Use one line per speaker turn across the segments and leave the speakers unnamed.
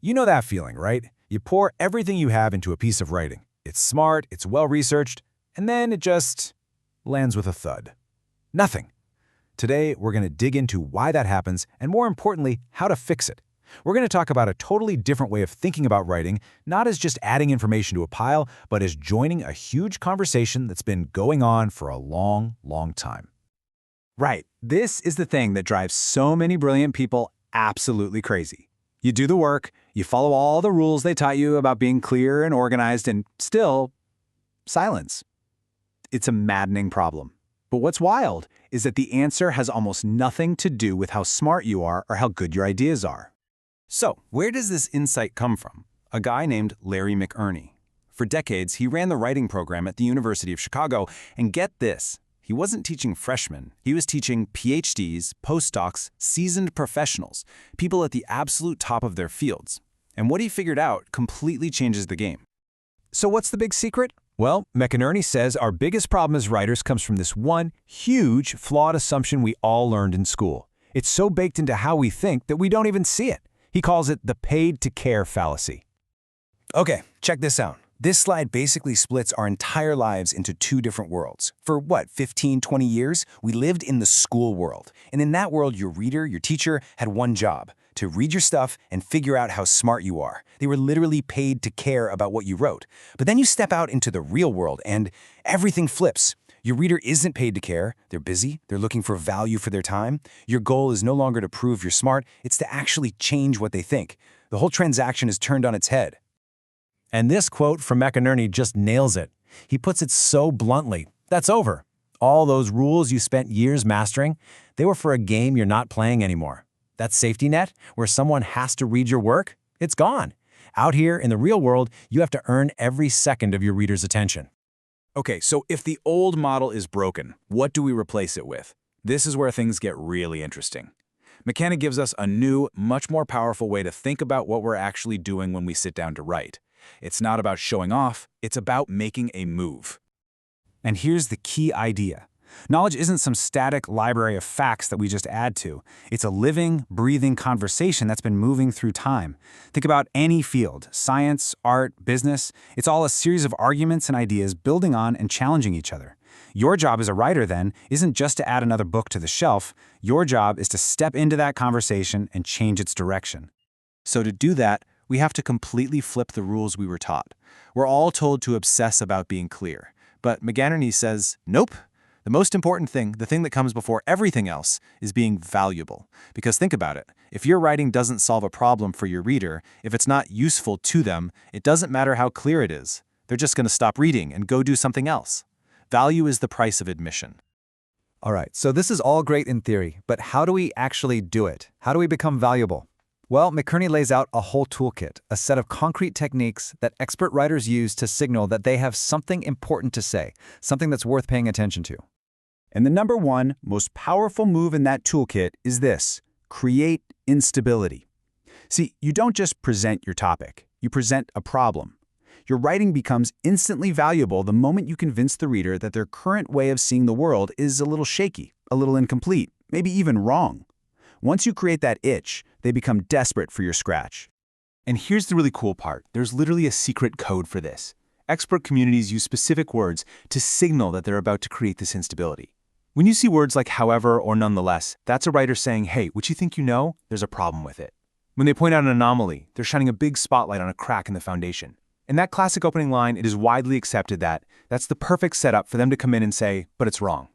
You know that feeling, right? You pour everything you have into a piece of writing. It's smart, it's well-researched, and then it just lands with a thud. Nothing. Today, we're going to dig into why that happens and, more importantly, how to fix it. We're going to talk about a totally different way of thinking about writing, not as just adding information to a pile, but as joining a huge conversation that's been going on for a long, long time.
Right. This is the thing that drives so many brilliant people absolutely crazy. You do the work, you follow all the rules they taught you about being clear and organized, and still, silence. It's a maddening problem. But what's wild is that the answer has almost nothing to do with how smart you are or how good your ideas are.
So, where does this insight come from? A guy named Larry McEnerney. For decades, he ran the writing program at the University of Chicago, and get this, he wasn't teaching freshmen. He was teaching PhDs, postdocs, seasoned professionals, people at the absolute top of their fields. And what he figured out completely changes the game.
So what's the big secret? Well, McEnerney says our biggest problem as writers comes from this one huge, flawed assumption we all learned in school. It's so baked into how we think that we don't even see it. He calls it the paid-to-care fallacy.
Okay, check this out. This slide basically splits our entire lives into two different worlds. For what, 15, 20 years, we lived in the school world. And in that world, your reader, your teacher, had one job: to read your stuff and figure out how smart you are. They were literally paid to care about what you wrote. But then you step out into the real world and everything flips. Your reader isn't paid to care. They're busy. They're looking for value for their time. Your goal is no longer to prove you're smart. It's to actually change what they think. The whole transaction is turned on its head.
And this quote from McEnerney just nails it. He puts it so bluntly. That's over. All those rules you spent years mastering, they were for a game you're not playing anymore. That safety net, where someone has to read your work, it's gone. Out here in the real world, you have to earn every second of your reader's attention.
Okay, so if the old model is broken, what do we replace it with? This is where things get really interesting. McKenna gives us a new, much more powerful way to think about what we're actually doing when we sit down to write. It's not about showing off, it's about making a move. And here's the key idea. Knowledge isn't some static library of facts that we just add to. It's a living, breathing conversation that's been moving through time. Think about any field, science, art, business. It's all a series of arguments and ideas building on and challenging each other. Your job as a writer, then, isn't just to add another book to the shelf. Your job is to step into that conversation and change its direction. So to do that, we have to completely flip the rules we were taught. We're all told to obsess about being clear. But McEnerney says, nope. The most important thing, the thing that comes before everything else, is being valuable. Because think about it. If your writing doesn't solve a problem for your reader, if it's not useful to them, it doesn't matter how clear it is. They're just going to stop reading and go do something else. Value is the price of admission.
All right, so this is all great in theory, but how do we actually do it? How do we become valuable? Well, McEnerney lays out a whole toolkit, a set of concrete techniques that expert writers use to signal that they have something important to say, something that's worth paying attention to.
And the number one, most powerful move in that toolkit is this: create instability. See, you don't just present your topic, you present a problem. Your writing becomes instantly valuable the moment you convince the reader that their current way of seeing the world is a little shaky, a little incomplete, maybe even wrong. Once you create that itch, they become desperate for your scratch. And here's the really cool part. There's literally a secret code for this. Expert communities use specific words to signal that they're about to create this instability. When you see words like however or nonetheless, that's a writer saying, hey, what you think you know, there's a problem with it. When they point out an anomaly, they're shining a big spotlight on a crack in the foundation. In that classic opening line, it is widely accepted that that's the perfect setup for them to come in and say, but it's wrong.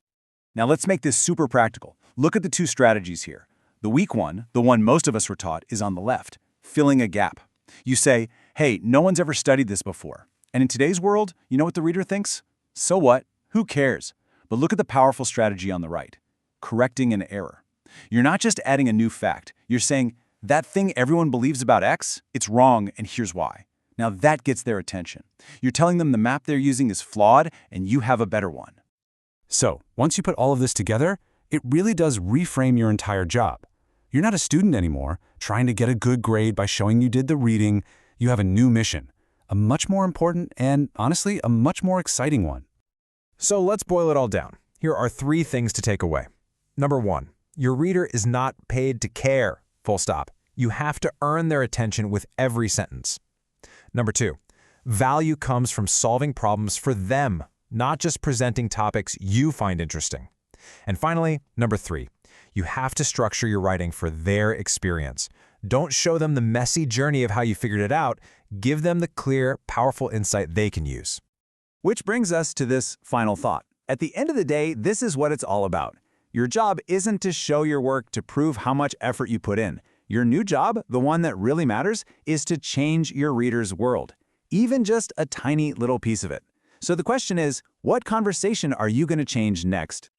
Now let's make this super practical. Look at the two strategies here. The weak one, the one most of us were taught, is on the left, filling a gap. You say, hey, no one's ever studied this before. And in today's world, you know what the reader thinks? So what? Who cares? But look at the powerful strategy on the right, correcting an error. You're not just adding a new fact. You're saying, that thing everyone believes about X, it's wrong, and here's why. Now that gets their attention. You're telling them the map they're using is flawed, and you have a better one.
So, once you put all of this together, it really does reframe your entire job. You're not a student anymore, trying to get a good grade by showing you did the reading. You have a new mission, a much more important and, honestly, a much more exciting one.
So let's boil it all down. Here are 3 things to take away. Number 1, your reader is not paid to care, full stop. You have to earn their attention with every sentence. Number 2, value comes from solving problems for them, not just presenting topics you find interesting. And finally, number 3, you have to structure your writing for their experience. Don't show them the messy journey of how you figured it out. Give them the clear, powerful insight they can use.
Which brings us to this final thought. At the end of the day, this is what it's all about. Your job isn't to show your work to prove how much effort you put in. Your new job, the one that really matters, is to change your reader's world, even just a tiny little piece of it. So the question is, what conversation are you going to change next?